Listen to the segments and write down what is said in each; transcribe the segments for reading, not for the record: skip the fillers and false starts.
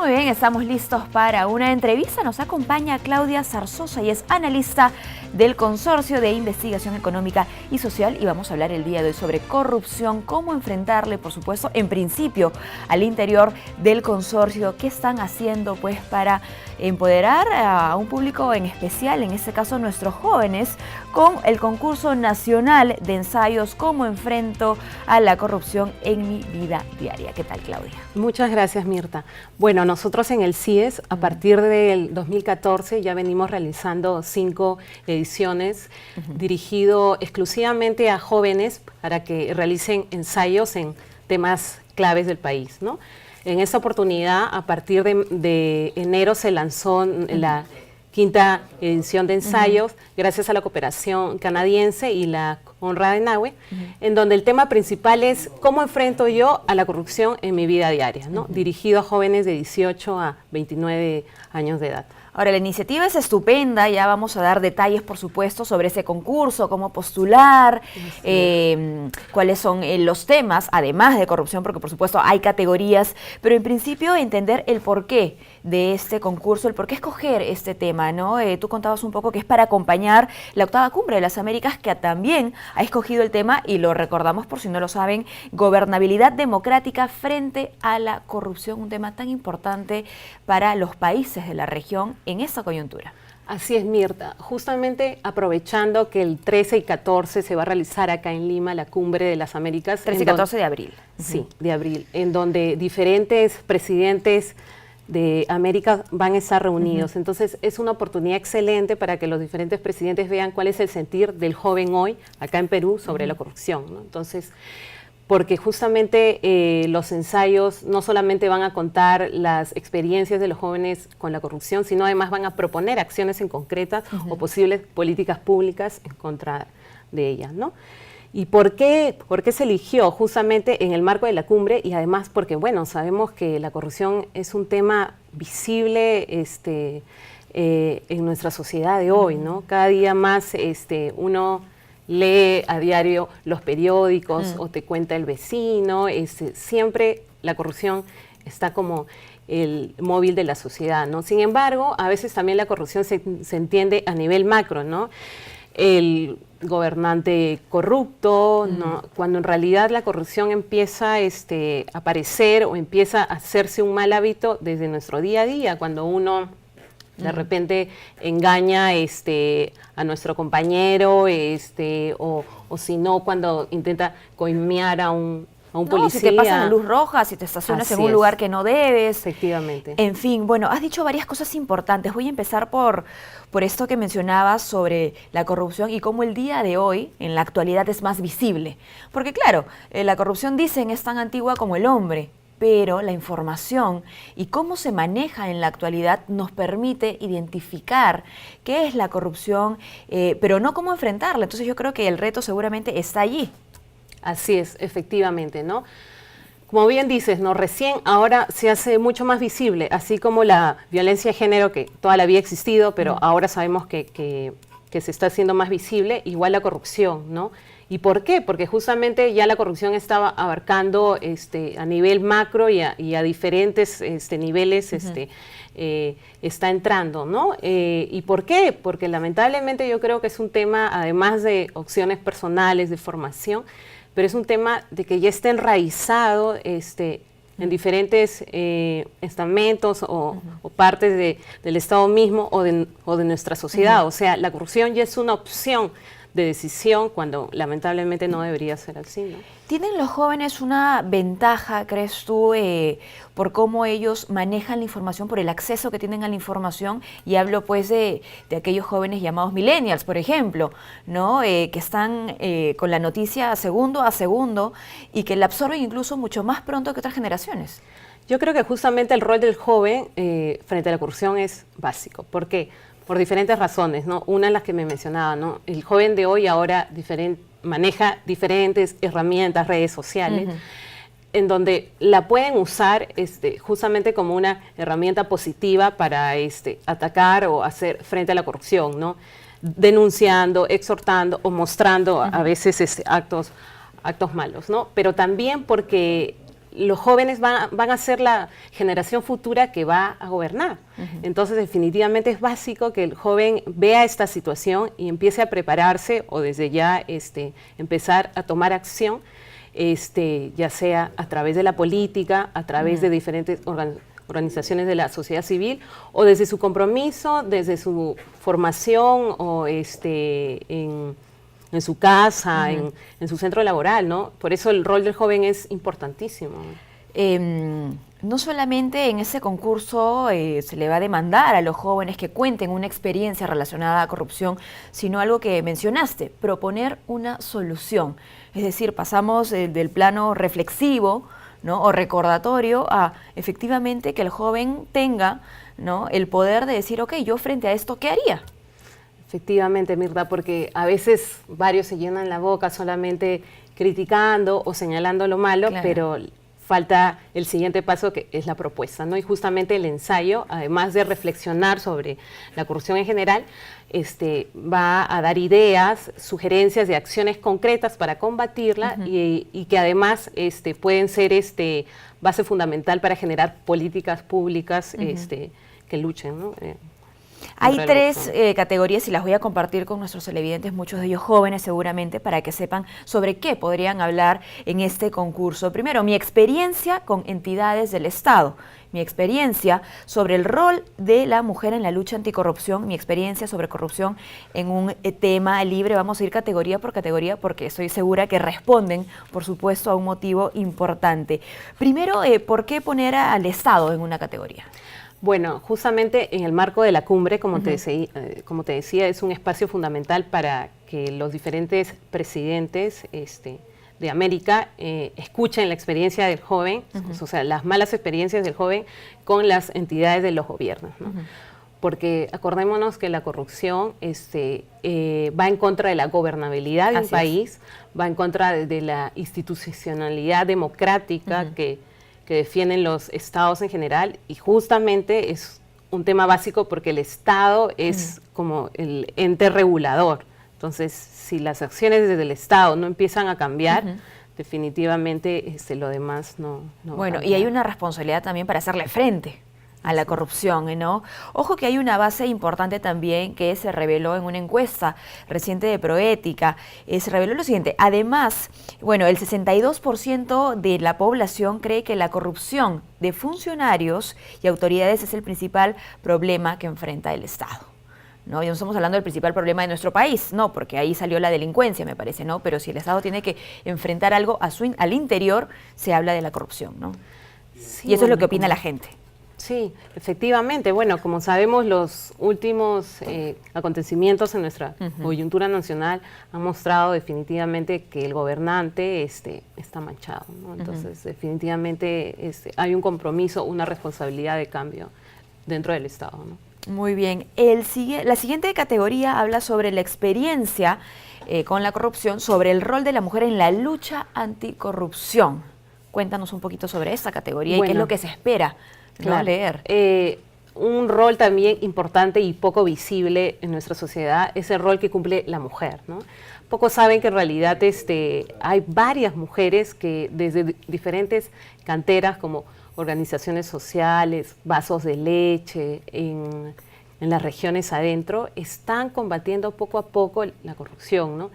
Muy bien, estamos listos para una entrevista. Nos acompaña Claudia Zarzosa y es analista del Consorcio de Investigación Económica y Social y vamos a hablar el día de hoy sobre corrupción, cómo enfrentarle, por supuesto, en principio al interior del consorcio, qué están haciendo pues para empoderar a un público en especial, en este caso nuestros jóvenes, con el concurso nacional de ensayos Cómo enfrento a la corrupción en mi vida diaria. ¿Qué tal, Claudia? Muchas gracias, Mirta. Bueno, nosotros en el CIES, a partir del 2014, ya venimos realizando 5 ediciones dirigido exclusivamente a jóvenes para que realicen ensayos en temas claves del país, ¿no? En esta oportunidad, a partir de enero, se lanzó la 5ª edición de ensayos, gracias a la cooperación canadiense y la Konrad Adenauer, en donde el tema principal es cómo enfrento yo a la corrupción en mi vida diaria, ¿no? Dirigido a jóvenes de 18 a 29 años de edad. Ahora, la iniciativa es estupenda, ya vamos a dar detalles, por supuesto, sobre ese concurso, cómo postular, cuáles son los temas, además de corrupción, porque por supuesto hay categorías, pero en principio entender el porqué de este concurso, el por qué escoger este tema, ¿no? Tú contabas un poco que es para acompañar la 8ª Cumbre de las Américas, que también ha escogido el tema, y lo recordamos por si no lo saben, gobernabilidad democrática frente a la corrupción, un tema tan importante para los países de la región en esta coyuntura. Así es, Mirta. Justamente aprovechando que el 13 y 14 se va a realizar acá en Lima la Cumbre de las Américas. 13 y 14 de abril. Sí, de abril, en donde diferentes presidentes de América van a estar reunidos. Entonces es una oportunidad excelente para que los diferentes presidentes vean cuál es el sentir del joven hoy acá en Perú sobre la corrupción, ¿no? Entonces, porque justamente los ensayos no solamente van a contar las experiencias de los jóvenes con la corrupción, sino además van a proponer acciones en concretas o posibles políticas públicas en contra de ellas, ¿no? ¿Y por qué se eligió justamente en el marco de la cumbre? Y además porque, bueno, sabemos que la corrupción es un tema visible en nuestra sociedad de hoy, ¿no? Cada día más uno lee a diario los periódicos o te cuenta el vecino, siempre la corrupción está como el móvil de la sociedad, ¿no? Sin embargo, a veces también la corrupción se entiende a nivel macro, ¿no? El gobernante corrupto, ¿no? Cuando en realidad la corrupción empieza a aparecer o empieza a hacerse un mal hábito desde nuestro día a día, cuando uno de repente engaña a nuestro compañero, o si no, cuando intenta coimear a un policía. Si te pasan la luz roja, si te estacionas en un lugar que no debes. Efectivamente. En fin, bueno, has dicho varias cosas importantes. Voy a empezar por esto que mencionabas sobre la corrupción y cómo el día de hoy, en la actualidad, es más visible. Porque claro, la corrupción, dicen, es tan antigua como el hombre, pero la información y cómo se maneja en la actualidad nos permite identificar qué es la corrupción, pero no cómo enfrentarla. Entonces yo creo que el reto seguramente está allí. Así es, efectivamente, ¿no? Como bien dices, ¿no? Recién ahora se hace mucho más visible, así como la violencia de género, que toda la vida ha existido, pero ahora sabemos que se está haciendo más visible, igual la corrupción, ¿no? ¿Y por qué? Porque justamente ya la corrupción estaba abarcando a nivel macro y a diferentes niveles está entrando, ¿no? ¿Y por qué? Porque lamentablemente yo creo que es un tema, además de opciones personales, de formación, pero es un tema de que ya está enraizado en diferentes estamentos o partes del Estado mismo o de nuestra sociedad. O sea, la corrupción ya es una opción de decisión cuando lamentablemente no debería ser así, ¿no? ¿Tienen los jóvenes una ventaja, crees tú, por cómo ellos manejan la información, por el acceso que tienen a la información? Y hablo pues de aquellos jóvenes llamados millennials, por ejemplo, ¿no? Que están con la noticia segundo a segundo y que la absorben incluso mucho más pronto que otras generaciones. Yo creo que justamente el rol del joven frente a la corrupción es básico. ¿Por qué? Por diferentes razones, ¿no? Una de las que me mencionaba, ¿no? El joven de hoy ahora maneja diferentes herramientas, redes sociales, en donde la pueden usar justamente como una herramienta positiva para atacar o hacer frente a la corrupción, ¿no? Denunciando, exhortando o mostrando a veces actos malos, ¿no? Pero también porque los jóvenes van a ser la generación futura que va a gobernar. Entonces, definitivamente es básico que el joven vea esta situación y empiece a prepararse o desde ya empezar a tomar acción, ya sea a través de la política, a través de diferentes organizaciones de la sociedad civil, o desde su compromiso, desde su formación o en su casa, en su centro laboral, ¿no? Por eso el rol del joven es importantísimo. No solamente en ese concurso se le va a demandar a los jóvenes que cuenten una experiencia relacionada a corrupción, sino algo que mencionaste, proponer una solución. Es decir, pasamos del plano reflexivo, ¿no?, o recordatorio a efectivamente que el joven tenga, ¿no?, el poder de decir, ok, yo frente a esto, ¿qué haría? Efectivamente, Mirta, porque a veces varios se llenan la boca solamente criticando o señalando lo malo, claro, pero falta el siguiente paso, que es la propuesta, ¿no? Y justamente el ensayo, además de reflexionar sobre la corrupción en general, va a dar ideas, sugerencias de acciones concretas para combatirla y que además pueden ser base fundamental para generar políticas públicas que luchen, ¿no? Hay tres categorías y las voy a compartir con nuestros televidentes, muchos de ellos jóvenes seguramente, para que sepan sobre qué podrían hablar en este concurso. Primero, mi experiencia con entidades del Estado, mi experiencia sobre el rol de la mujer en la lucha anticorrupción, mi experiencia sobre corrupción en un tema libre. Vamos a ir categoría por categoría porque estoy segura que responden, por supuesto, a un motivo importante. Primero, ¿por qué poner al Estado en una categoría? Bueno, justamente en el marco de la cumbre, como te decía, es un espacio fundamental para que los diferentes presidentes de América escuchen la experiencia del joven, o sea, las malas experiencias del joven con las entidades de los gobiernos, ¿no? Porque acordémonos que la corrupción va en contra de la gobernabilidad de un país, va en contra de la institucionalidad democrática que defienden los estados en general, y justamente es un tema básico porque el Estado es como el ente regulador. Entonces, si las acciones desde el Estado no empiezan a cambiar, definitivamente lo demás no bueno, y hay una responsabilidad también para hacerle frente a la corrupción, ¿no? Ojo que hay una base importante también que se reveló en una encuesta reciente de Proética. Se reveló lo siguiente: además, bueno, el 62% de la población cree que la corrupción de funcionarios y autoridades es el principal problema que enfrenta el Estado, ¿no? Y no estamos hablando del principal problema de nuestro país, no, porque ahí salió la delincuencia, me parece, ¿no? Pero si el Estado tiene que enfrentar algo al interior, se habla de la corrupción, ¿no? Sí, y eso es lo que opina la gente. Sí, efectivamente. Bueno, como sabemos, los últimos acontecimientos en nuestra coyuntura nacional han mostrado definitivamente que el gobernante está manchado, ¿no? Entonces, definitivamente hay un compromiso, una responsabilidad de cambio dentro del Estado, ¿no? Muy bien. La siguiente categoría habla sobre la experiencia con la corrupción, sobre el rol de la mujer en la lucha anticorrupción. Cuéntanos un poquito sobre esa categoría y qué es lo que se espera. Claro, leer. Un rol también importante y poco visible en nuestra sociedad es el rol que cumple la mujer, ¿no? Pocos saben que en realidad hay varias mujeres que desde diferentes canteras como organizaciones sociales, vasos de leche, en las regiones adentro, están combatiendo poco a poco la corrupción, ¿no?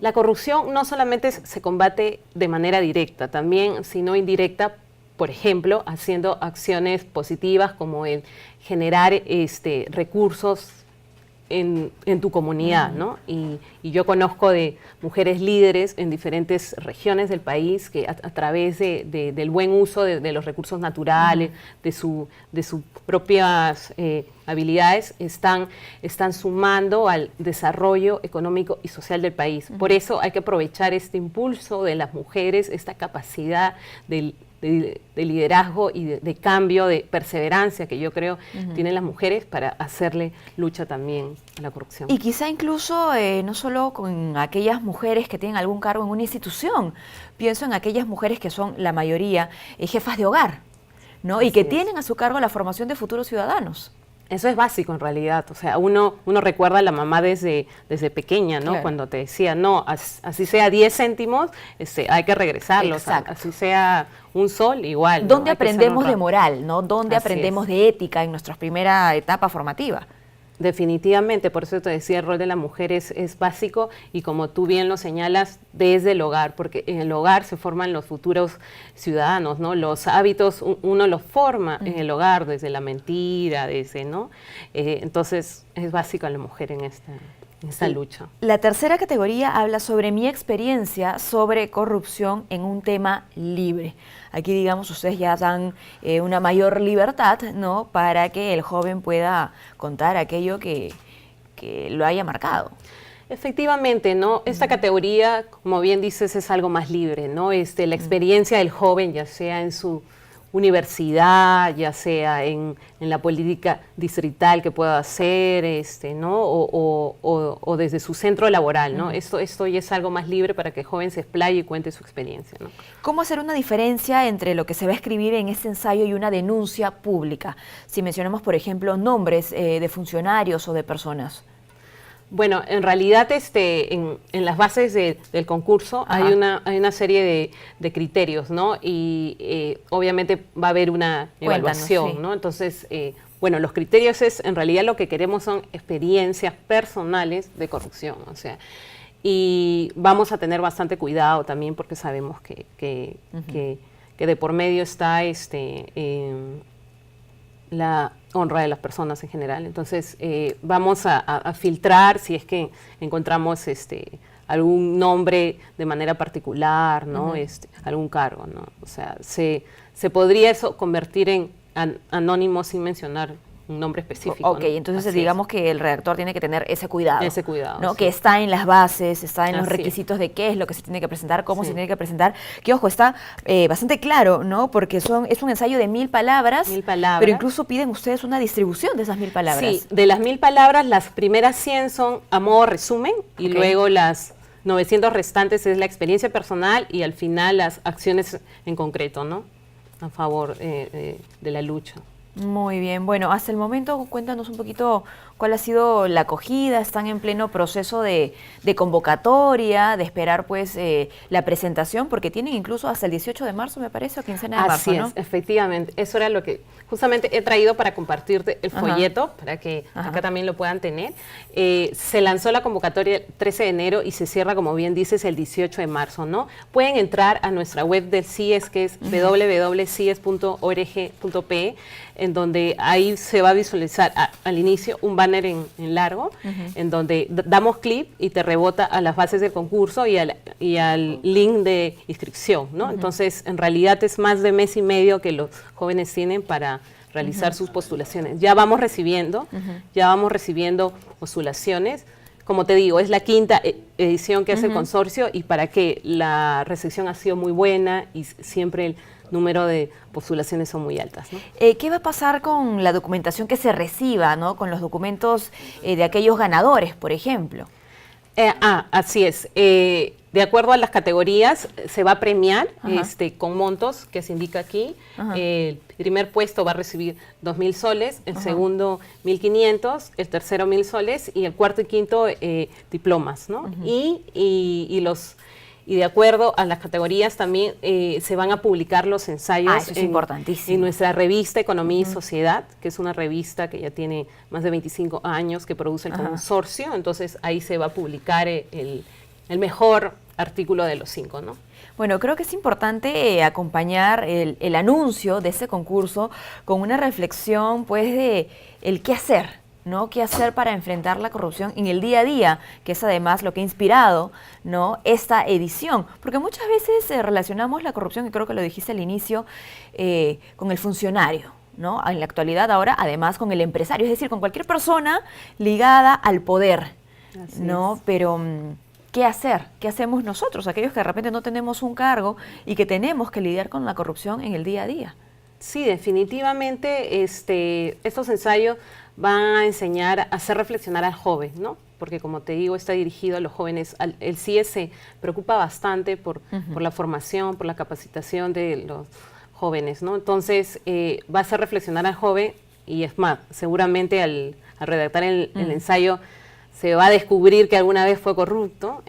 La corrupción no solamente se combate de manera directa, también, sino indirecta, por ejemplo, haciendo acciones positivas como el generar recursos en tu comunidad, ¿no? Y yo conozco de mujeres líderes en diferentes regiones del país que a través del buen uso de los recursos naturales, de sus propias habilidades, están sumando al desarrollo económico y social del país. Por eso hay que aprovechar este impulso de las mujeres, esta capacidad de liderazgo y de cambio, de perseverancia que yo creo tienen las mujeres para hacerle lucha también a la corrupción. Y quizá incluso no solo con aquellas mujeres que tienen algún cargo en una institución, pienso en aquellas mujeres que son la mayoría jefas de hogar, ¿no? Y que tienen a su cargo la formación de futuros ciudadanos. Eso es básico en realidad, o sea, uno recuerda a la mamá desde pequeña, ¿no? Claro. Cuando te decía, no, así sea 10 céntimos, hay que regresarlos, Exacto. así sea un sol, igual. ¿no? ¿Dónde Hay que ser aprendemos de honrado. moral, ¿no? ¿Dónde Así aprendemos es. de ética en nuestra primera etapa formativa? Definitivamente, por eso te decía, el rol de la mujer es básico y como tú bien lo señalas, desde el hogar, porque en el hogar se forman los futuros ciudadanos, ¿no? Los hábitos uno los forma en el hogar, desde la mentira, ¿no? Entonces es básico a la mujer en esta lucha. La tercera categoría habla sobre mi experiencia sobre corrupción en un tema libre. Aquí, digamos, ustedes ya dan una mayor libertad, ¿no?, para que el joven pueda contar aquello que lo haya marcado. Efectivamente, ¿no? Esta categoría, como bien dices, es algo más libre, ¿no? La experiencia del joven, ya sea en su universidad, ya sea en la política distrital que pueda hacer, ¿no? O desde su centro laboral, ¿no? Esto ya es algo más libre para que el joven se explaye y cuente su experiencia, ¿no? ¿Cómo hacer una diferencia entre lo que se va a escribir en este ensayo y una denuncia pública? Si mencionamos, por ejemplo, nombres de funcionarios o de personas. Bueno, en realidad en las bases del concurso hay una serie de criterios, ¿no? Y obviamente va a haber una evaluación, sí. ¿no? Entonces, bueno, los criterios en realidad lo que queremos son experiencias personales de corrupción, o sea, y vamos a tener bastante cuidado también porque sabemos que de por medio está la honra de las personas en general. Entonces, vamos a filtrar si es que encontramos algún nombre de manera particular, ¿no? Algún cargo, ¿no? O sea, se podría eso convertir en anónimo sin mencionar un nombre específico. Ok, ¿no? entonces Así digamos que el redactor tiene que tener ese cuidado. Ese cuidado, ¿no? sí. Que está en las bases, está en los Así es. requisitos de qué es lo que se tiene que presentar, cómo Sí. se tiene que presentar. Que ojo, está bastante claro, ¿no? Porque es un ensayo de 1000 palabras. 1000 palabras. Pero incluso piden ustedes una distribución de esas 1000 palabras. Sí, de las 1000 palabras, las primeras 100 son a modo resumen y Ok. luego las 900 restantes es la experiencia personal y al final las acciones en concreto, ¿no? A favor de la lucha. Muy bien, bueno, hasta el momento cuéntanos un poquito cuál ha sido la acogida. Están en pleno proceso de convocatoria, de esperar pues la presentación, porque tienen incluso hasta el 18 de marzo, me parece, o quincena de marzo, Así ¿no? es, efectivamente. Eso era lo que justamente he traído para compartirte el folleto, para que acá también lo puedan tener. Se lanzó la convocatoria el 13 de enero y se cierra, como bien dices, el 18 de marzo, ¿no? Pueden entrar a nuestra web del CIES, que es www.cies.org.pe, en donde ahí se va a visualizar al inicio un banner en largo, en donde damos clic y te rebota a las bases del concurso y al link de inscripción, ¿no? Entonces, en realidad es más de mes y medio que los jóvenes tienen para realizar sus postulaciones. Ya vamos recibiendo postulaciones. Como te digo, es la quinta edición que hace el consorcio y para que la recepción ha sido muy buena y siempre el número de postulaciones son muy altas, ¿no? ¿Qué va a pasar con la documentación que se reciba, ¿no? Con los documentos de aquellos ganadores, por ejemplo? Así es. De acuerdo a las categorías, se va a premiar con montos que se indica aquí. El primer puesto va a recibir 2.000 soles, el segundo 1.500, el tercero 1.000 soles y el cuarto y quinto diplomas, ¿no? Y de acuerdo a las categorías también se van a publicar los ensayos eso es importantísimo. en nuestra revista Economía y Sociedad, que es una revista que ya tiene más de 25 años que produce el consorcio. Entonces ahí se va a publicar el mejor artículo de los 5, ¿no? Bueno, creo que es importante acompañar el anuncio de este concurso con una reflexión, pues, de el qué hacer, ¿no? ¿Qué hacer para enfrentar la corrupción en el día a día? Que es además lo que ha inspirado, ¿no?, esta edición. Porque muchas veces relacionamos la corrupción, y creo que lo dijiste al inicio, con el funcionario, ¿no? En la actualidad ahora, además, con el empresario, es decir, con cualquier persona ligada al poder, ¿no? Pero ¿qué hacer? ¿Qué hacemos nosotros, aquellos que de repente no tenemos un cargo y que tenemos que lidiar con la corrupción en el día a día? Sí, definitivamente estos ensayos van a enseñar a hacer reflexionar al joven, ¿no? Porque como te digo, está dirigido a los jóvenes. El CIES se preocupa bastante por la formación, por la capacitación de los jóvenes, ¿no? Entonces, va a hacer reflexionar al joven y es más, seguramente al redactar el ensayo se va a descubrir que alguna vez fue corrupto,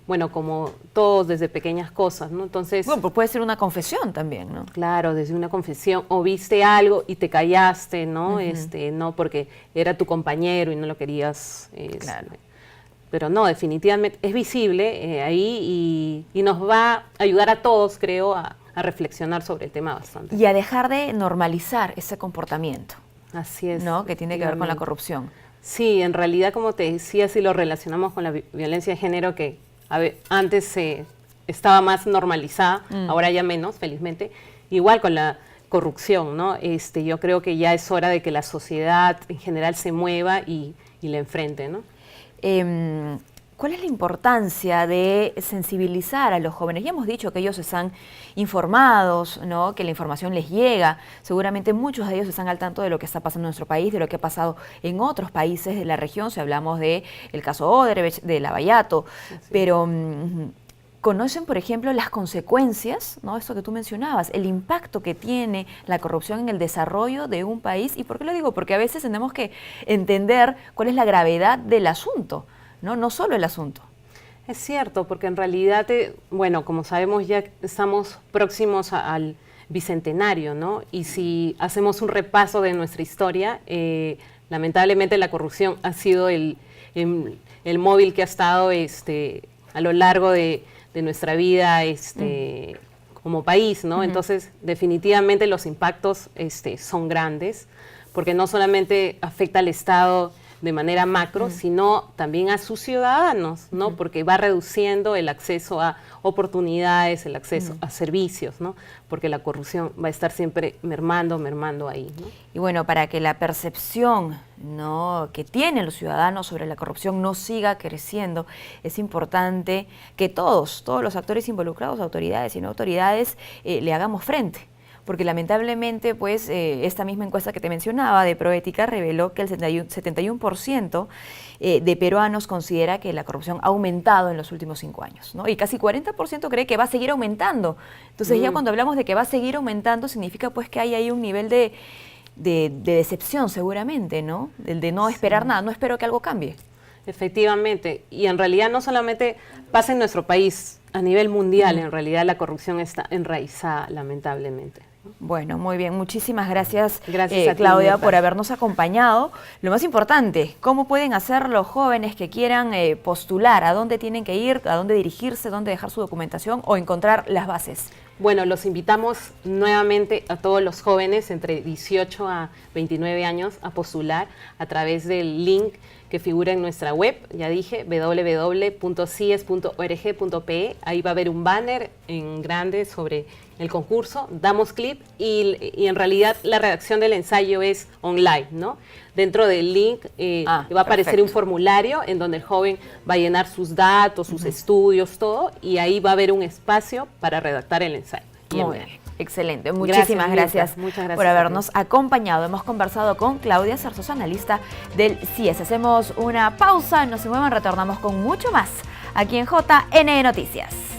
bueno, como todos desde pequeñas cosas, ¿no? Entonces, bueno, pues puede ser una confesión también, ¿no? claro, desde una confesión, o viste algo y te callaste, ¿no? No porque era tu compañero y no lo querías. Claro. Pero no, definitivamente es visible ahí y nos va a ayudar a todos, creo, a reflexionar sobre el tema bastante. Y a dejar de normalizar ese comportamiento. Así es. ¿No? Que tiene que ver con la corrupción. Sí, en realidad, como te decía, si lo relacionamos con la violencia de género, que antes estaba más normalizada, ahora ya menos, felizmente. Igual con la corrupción, ¿no? Yo creo que ya es hora de que la sociedad en general se mueva y la enfrente, ¿no? ¿Cuál es la importancia de sensibilizar a los jóvenes? Ya hemos dicho que ellos están informados, ¿no? Que la información les llega. Seguramente muchos de ellos están al tanto de lo que está pasando en nuestro país, de lo que ha pasado en otros países de la región, si hablamos del caso Odebrecht, de Lavallato. Pero ¿conocen, por ejemplo, las consecuencias, ¿no? Esto que tú mencionabas, el impacto que tiene la corrupción en el desarrollo de un país? ¿Y por qué lo digo? Porque a veces tenemos que entender cuál es la gravedad del asunto, no solo el asunto. Es cierto, porque en realidad, bueno, como sabemos ya estamos próximos al bicentenario, ¿no? Y si hacemos un repaso de nuestra historia, lamentablemente la corrupción ha sido el móvil que ha estado a lo largo de nuestra vida como país, ¿no? Entonces, definitivamente los impactos son grandes, porque no solamente afecta al Estado de manera macro, sino también a sus ciudadanos, ¿no? Porque va reduciendo el acceso a oportunidades, el acceso a servicios, ¿no? Porque la corrupción va a estar siempre mermando ahí, ¿no? Y bueno, para que la percepción, ¿no?, que tienen los ciudadanos sobre la corrupción no siga creciendo, es importante que todos los actores involucrados, autoridades y no autoridades, le hagamos frente. Porque lamentablemente, pues, esta misma encuesta que te mencionaba de Proética reveló que el 71% de peruanos considera que la corrupción ha aumentado en los últimos 5 años, ¿no? Y casi 40% cree que va a seguir aumentando. Entonces, ya cuando hablamos de que va a seguir aumentando, significa pues que hay ahí un nivel de decepción seguramente, ¿no? El de no esperar nada, no espero que algo cambie. Efectivamente, y en realidad no solamente pasa en nuestro país, a nivel mundial, en realidad la corrupción está enraizada, lamentablemente. Bueno, muy bien. Muchísimas gracias, gracias a ti, Claudia, Mirta, por habernos acompañado. Lo más importante, ¿cómo pueden hacer los jóvenes que quieran postular? ¿A dónde tienen que ir? ¿A dónde dirigirse? ¿Dónde dejar su documentación? ¿O encontrar las bases? Bueno, los invitamos nuevamente a todos los jóvenes entre 18 a 29 años a postular a través del link que figura en nuestra web, ya dije, www.cies.org.pe. Ahí va a haber un banner en grande sobre el concurso, damos clic y en realidad la redacción del ensayo es online, ¿no? Dentro del link va a aparecer un formulario en donde el joven va a llenar sus datos, sus estudios, todo, y ahí va a haber un espacio para redactar el ensayo. Muy bien. Excelente, muchísimas gracias por habernos acompañado. Hemos conversado con Claudia Zarzosa, analista del CIES. Hacemos una pausa, no se muevan, retornamos con mucho más aquí en JNE Noticias.